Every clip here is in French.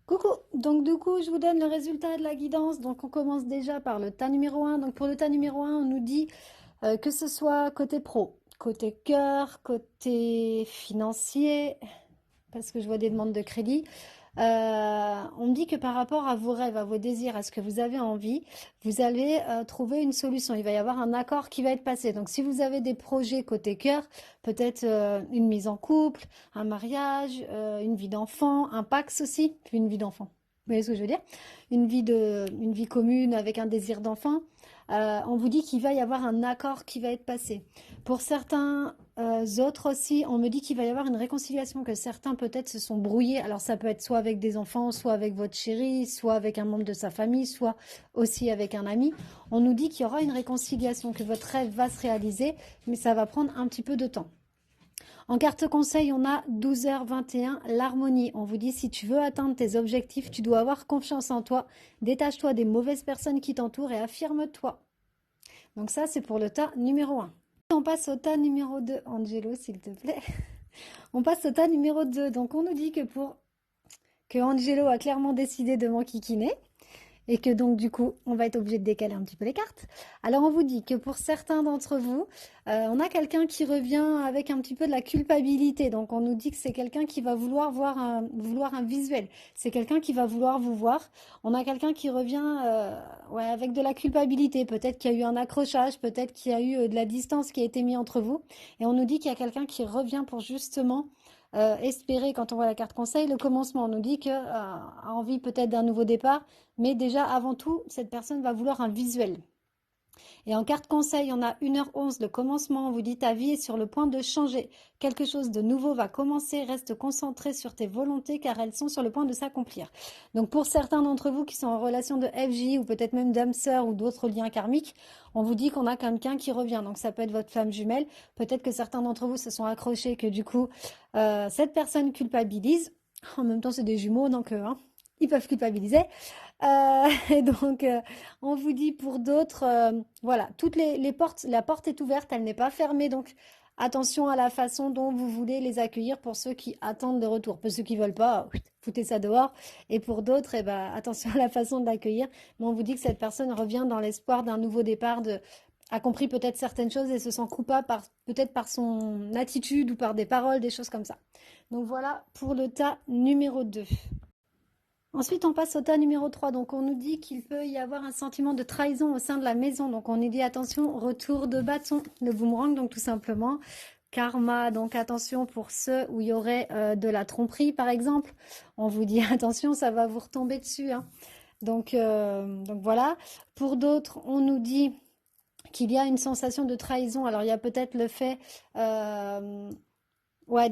Coucou, donc du coup je vous donne le résultat de la guidance. Donc on commence déjà par le tas numéro un. Donc pour le tas numéro un, on nous dit que ce soit côté pro, côté cœur, côté financier, parce que je vois des demandes de crédit. On me dit que par rapport à vos rêves, à vos désirs, à ce que vous avez envie, vous allez trouver une solution. Il va y avoir un accord qui va être passé. Donc si vous avez des projets côté cœur, peut-être une mise en couple, un mariage, une vie d'enfant, un Pax aussi, puis une vie d'enfant. Vous voyez ce que je veux dire? Une vie commune avec un désir d'enfant. On vous dit qu'il va y avoir un accord qui va être passé. Pour certains autres aussi, on me dit qu'il va y avoir une réconciliation, que certains peut-être se sont brouillés. Alors ça peut être soit avec des enfants, soit avec votre chéri, soit avec un membre de sa famille, soit aussi avec un ami. On nous dit qu'il y aura une réconciliation, que votre rêve va se réaliser, mais ça va prendre un petit peu de temps. En carte conseil, on a 12h21, l'harmonie. On vous dit si tu veux atteindre tes objectifs, tu dois avoir confiance en toi. Détache-toi des mauvaises personnes qui t'entourent et affirme-toi. Donc ça, c'est pour le tas numéro un. On passe au tas numéro 2. Angelo, s'il te plaît. On passe au tas numéro 2. Donc on nous dit que Angelo a clairement décidé de m'enquiquiner et que donc du coup on va être obligé de décaler un petit peu les cartes. Alors on vous dit que pour certains d'entre vous, on a quelqu'un qui revient avec un petit peu de la culpabilité. Donc on nous dit que c'est quelqu'un qui va vouloir un visuel. C'est quelqu'un qui va vouloir vous voir. On a quelqu'un qui revient ouais, avec de la culpabilité. Peut-être qu'il y a eu un accrochage, peut-être qu'il y a eu de la distance qui a été mise entre vous. Et on nous dit qu'il y a quelqu'un qui revient pour justement espérer, quand on voit la carte conseil, le commencement. On nous dit que a envie peut-être d'un nouveau départ, mais déjà avant tout, cette personne va vouloir un visuel. Et en carte conseil, on a 1h11, le commencement. On vous dit ta vie est sur le point de changer. Quelque chose de nouveau va commencer. Reste concentré sur tes volontés car elles sont sur le point de s'accomplir. Donc pour certains d'entre vous qui sont en relation de FJ ou peut-être même d'âme sœur ou d'autres liens karmiques, on vous dit qu'on a quelqu'un qui revient. Donc ça peut être votre flamme jumelle. Peut-être que certains d'entre vous se sont accrochés, que du coup, cette personne culpabilise. En même temps, c'est des jumeaux, donc ils peuvent culpabiliser. Et donc, on vous dit pour d'autres, voilà, toutes les portes, la porte est ouverte, elle n'est pas fermée. Donc, attention à la façon dont vous voulez les accueillir pour ceux qui attendent de retour. Pour ceux qui ne veulent pas, foutez ça dehors. Et pour d'autres, eh ben, attention à la façon de l'accueillir. Mais on vous dit que cette personne revient dans l'espoir d'un nouveau départ, a compris peut-être certaines choses et se sent coupable peut-être par son attitude ou par des paroles, des choses comme ça. Donc voilà pour le tas numéro 2. Ensuite, on passe au tas numéro 3. Donc, on nous dit qu'il peut y avoir un sentiment de trahison au sein de la maison. Donc, on nous dit attention, retour de bâton, le boomerang, donc tout simplement. Karma, donc attention pour ceux où il y aurait de la tromperie, par exemple. On vous dit attention, ça va vous retomber dessus, hein. Donc voilà. Pour d'autres, on nous dit qu'il y a une sensation de trahison. Alors, il y a peut-être le fait ouais,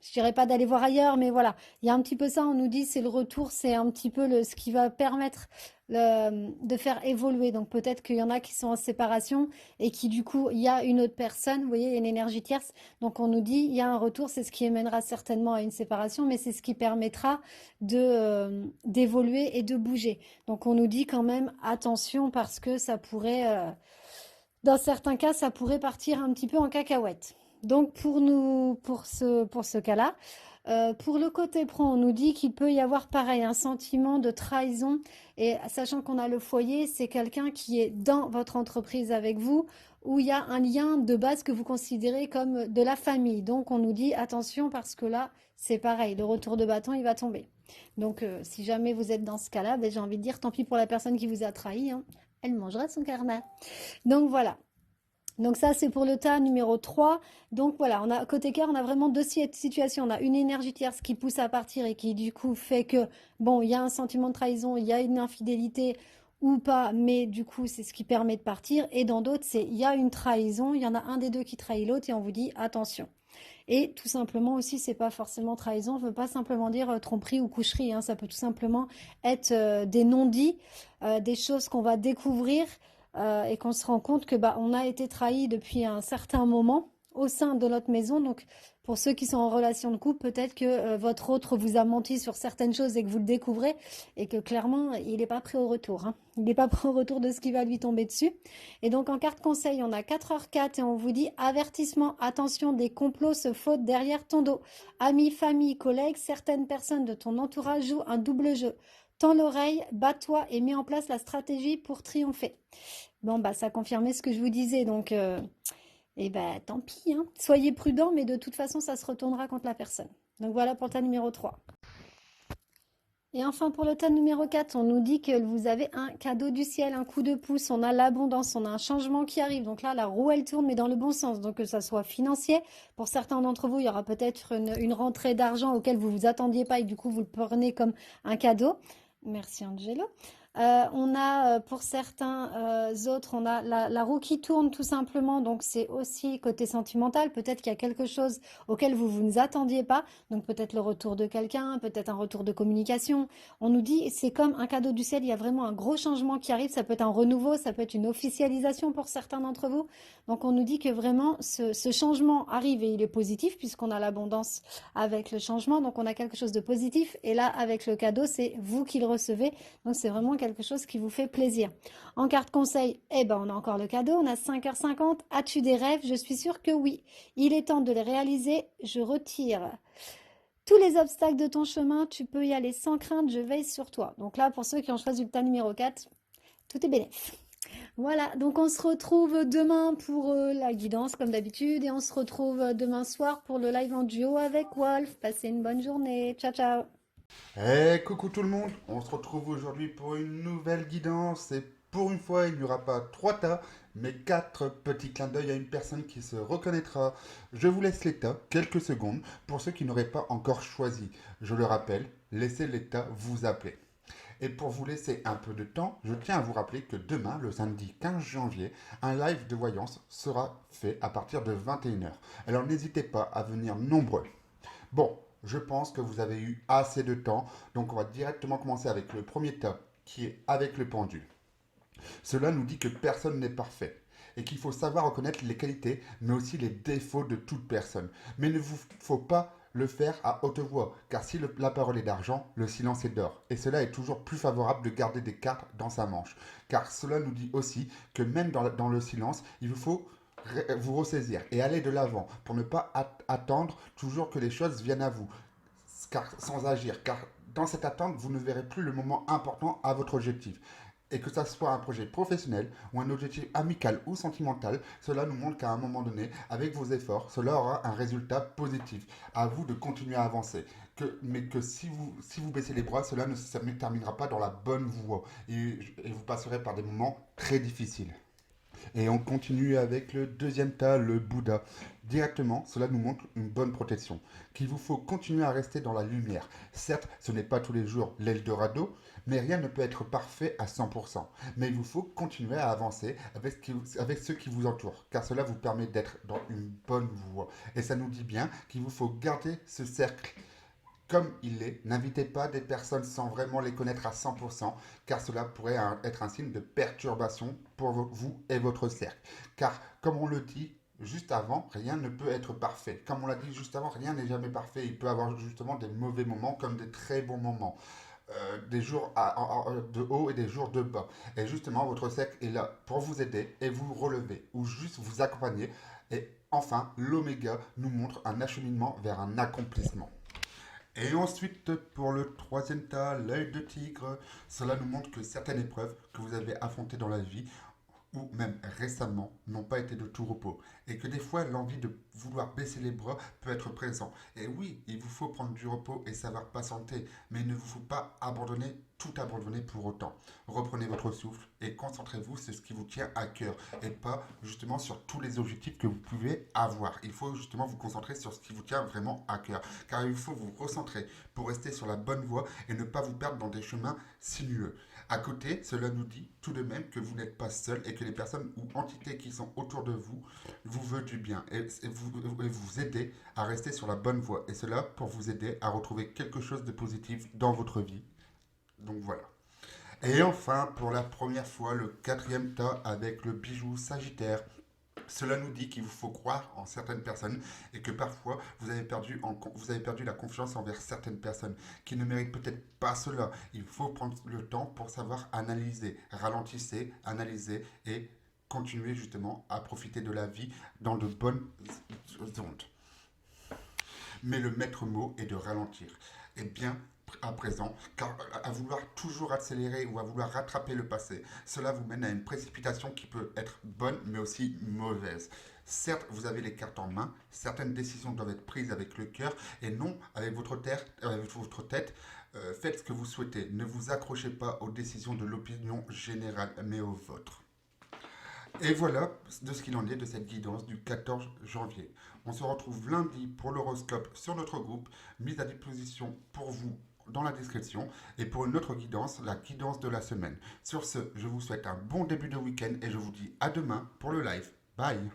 je dirais pas d'aller voir ailleurs, mais voilà, il y a un petit peu ça, on nous dit c'est le retour, c'est un petit peu ce qui va permettre de faire évoluer. Donc peut-être qu'il y en a qui sont en séparation et qui du coup, il y a une autre personne, vous voyez, il y a une énergie tierce. Donc on nous dit, il y a un retour, c'est ce qui mènera certainement à une séparation, mais c'est ce qui permettra d'évoluer et de bouger. Donc on nous dit quand même attention parce que ça pourrait, dans certains cas, ça pourrait partir un petit peu en cacahuète. Donc pour ce cas-là, pour le côté pro, on nous dit qu'il peut y avoir pareil un sentiment de trahison et sachant qu'on a le foyer, c'est quelqu'un qui est dans votre entreprise avec vous où il y a un lien de base que vous considérez comme de la famille. Donc on nous dit attention parce que là, c'est pareil, le retour de bâton, il va tomber. Donc si jamais vous êtes dans ce cas-là, ben, j'ai envie de dire tant pis pour la personne qui vous a trahi, hein, elle mangera son karma. Donc voilà. Donc ça, c'est pour le tas numéro 3. Donc voilà, on a côté cœur, on a vraiment deux situations. On a une énergie tierce qui pousse à partir et qui du coup fait que, bon, il y a un sentiment de trahison, il y a une infidélité ou pas, mais du coup, c'est ce qui permet de partir. Et dans d'autres, il y a une trahison, il y en a un des deux qui trahit l'autre et on vous dit attention. Et tout simplement aussi, c'est pas forcément trahison, je veux pas simplement dire tromperie ou coucherie, hein, ça peut tout simplement être des non-dits, des choses qu'on va découvrir et qu'on se rend compte que bah on a été trahi depuis un certain moment au sein de notre maison. Donc, pour ceux qui sont en relation de couple, peut-être que votre autre vous a menti sur certaines choses et que vous le découvrez et que clairement, il n'est pas prêt au retour, hein. Il n'est pas prêt au retour de ce qui va lui tomber dessus. Et donc, en carte conseil, on a 4h04 et on vous dit avertissement, attention, des complots se fautent derrière ton dos. Amis, famille, collègues, certaines personnes de ton entourage jouent un double jeu. Tends l'oreille, bats-toi et mets en place la stratégie pour triompher. Bon, bah, ça confirmait ce que je vous disais, donc, et bah, tant pis, hein. Soyez prudents, mais de toute façon, ça se retournera contre la personne. Donc voilà pour le tas numéro 3. Et enfin, pour le tas numéro 4, on nous dit que vous avez un cadeau du ciel, un coup de pouce, on a l'abondance, on a un changement qui arrive. Donc là, la roue, elle tourne, mais dans le bon sens. Donc que ça soit financier, pour certains d'entre vous, il y aura peut-être une rentrée d'argent auquel vous vous attendiez pas et du coup, vous le prenez comme un cadeau. Merci Angelo. On a pour certains autres, on a la roue qui tourne tout simplement, donc c'est aussi côté sentimental, peut-être qu'il y a quelque chose auquel vous ne attendiez pas, donc peut-être le retour de quelqu'un, peut-être un retour de communication. On nous dit c'est comme un cadeau du ciel, il y a vraiment un gros changement qui arrive, ça peut être un renouveau, ça peut être une officialisation pour certains d'entre vous. Donc on nous dit que vraiment ce changement arrive et il est positif puisqu'on a l'abondance avec le changement, donc on a quelque chose de positif et là avec le cadeau c'est vous qui le recevez. Donc c'est vraiment quelque chose qui vous fait plaisir. En carte conseil, eh ben on a encore le cadeau, on a 5h50. As-tu des rêves? Je suis sûre que oui. Il est temps de les réaliser. Je retire tous les obstacles de ton chemin. Tu peux y aller sans crainte, je veille sur toi. Donc là, pour ceux qui ont choisi le tas numéro 4, tout est bénéf. Voilà, donc on se retrouve demain pour la guidance comme d'habitude et on se retrouve demain soir pour le live en duo avec Wolf. Passez une bonne journée. Ciao, ciao. Hey, coucou tout le monde, on se retrouve aujourd'hui pour une nouvelle guidance et pour une fois il n'y aura pas trois tas mais quatre petits clins d'œil à une personne qui se reconnaîtra. Je vous laisse les tas quelques secondes pour ceux qui n'auraient pas encore choisi. Je le rappelle, laissez les tas vous appeler. Et pour vous laisser un peu de temps, je tiens à vous rappeler que demain, le samedi 15 janvier, un live de voyance sera fait à partir de 21h. Alors n'hésitez pas à venir nombreux. Bon, je pense que vous avez eu assez de temps, donc on va directement commencer avec le premier tas, qui est avec le pendule. Cela nous dit que personne n'est parfait et qu'il faut savoir reconnaître les qualités, mais aussi les défauts de toute personne. Mais il ne vous faut pas le faire à haute voix, car si la parole est d'argent, le silence est d'or. Et cela est toujours plus favorable de garder des cartes dans sa manche, car cela nous dit aussi que même dans le silence, il vous faut vous ressaisir et aller de l'avant pour ne pas attendre toujours que les choses viennent à vous, car, sans agir, car dans cette attente, vous ne verrez plus le moment important à votre objectif. Et que ça soit un projet professionnel ou un objectif amical ou sentimental, cela nous montre qu'à un moment donné, avec vos efforts, cela aura un résultat positif. À vous de continuer à avancer. Mais que si vous baissez les bras, cela ne terminera pas dans la bonne voie. Et vous passerez par des moments très difficiles. Et on continue avec le deuxième tas, le Bouddha. Directement, cela nous montre une bonne protection, qu'il vous faut continuer à rester dans la lumière. Certes, ce n'est pas tous les jours l'Eldorado, mais rien ne peut être parfait à 100%. Mais il vous faut continuer à avancer avec ceux qui vous entourent, car cela vous permet d'être dans une bonne voie. Et ça nous dit bien qu'il vous faut garder ce cercle comme il est. N'invitez pas des personnes sans vraiment les connaître à 100%, car cela pourrait être un signe de perturbation pour vous et votre cercle. Car, comme on le dit juste avant, rien ne peut être parfait. Comme on l'a dit juste avant, rien n'est jamais parfait. Il peut y avoir justement des mauvais moments comme des très bons moments. Des jours de haut et des jours de bas. Et justement, votre cercle est là pour vous aider et vous relever, ou juste vous accompagner. Et enfin, l'oméga nous montre un acheminement vers un accomplissement. Et ensuite, pour le troisième tas, l'œil de tigre, cela nous montre que certaines épreuves que vous avez affrontées dans la vie, ou même récemment, n'ont pas été de tout repos. Et que des fois, l'envie de vouloir baisser les bras peut être présent. Et oui, il vous faut prendre du repos et savoir patienter, mais il ne vous faut pas abandonner, tout abandonner pour autant. Reprenez votre souffle et concentrez-vous sur ce qui vous tient à cœur et pas justement sur tous les objectifs que vous pouvez avoir. Il faut justement vous concentrer sur ce qui vous tient vraiment à cœur, car il faut vous recentrer pour rester sur la bonne voie et ne pas vous perdre dans des chemins sinueux. À côté, cela nous dit tout de même que vous n'êtes pas seul et que les personnes ou entités qui sont autour de vous vous veulent du bien et vous aider à rester sur la bonne voie. Et cela pour vous aider à retrouver quelque chose de positif dans votre vie. Donc voilà. Et enfin, pour la première fois, le quatrième tas avec le bijou Sagittaire. Cela nous dit qu'il vous faut croire en certaines personnes et que parfois vous avez perdu la confiance envers certaines personnes qui ne méritent peut-être pas cela. Il faut prendre le temps pour savoir analyser, ralentissez, analyser et continuer justement à profiter de la vie dans de bonnes ondes. Mais le maître mot est de ralentir. Et bien à présent, car à vouloir toujours accélérer ou à vouloir rattraper le passé, cela vous mène à une précipitation qui peut être bonne mais aussi mauvaise. Certes, vous avez les cartes en main, certaines décisions doivent être prises avec le cœur et non avec votre tête. Faites ce que vous souhaitez, ne vous accrochez pas aux décisions de l'opinion générale mais aux vôtres. Et voilà de ce qu'il en est de cette guidance du 14 janvier. On se retrouve lundi pour l'horoscope sur notre groupe, mise à disposition pour vous dans la description, et pour une autre guidance, la guidance de la semaine. Sur ce, je vous souhaite un bon début de week-end et je vous dis à demain pour le live. Bye.